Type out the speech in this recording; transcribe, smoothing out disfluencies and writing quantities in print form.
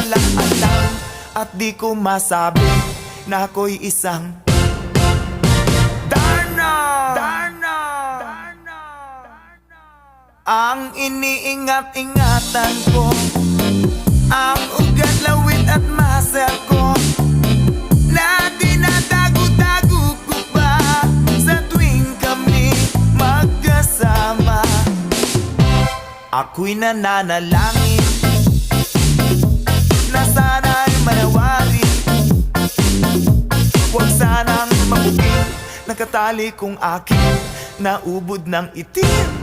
lang alam at di ko masabi na ako'y isang Darna. Ang iniingat-ingatan ko, ang ugat, lawit at muscle ko, na dinadago-dago ko pa sa tuwing kami magkasama. Ako'y nananalangin na sana'y manawari, huwag sanang mabugin nakatali kong aking naubod ng itim.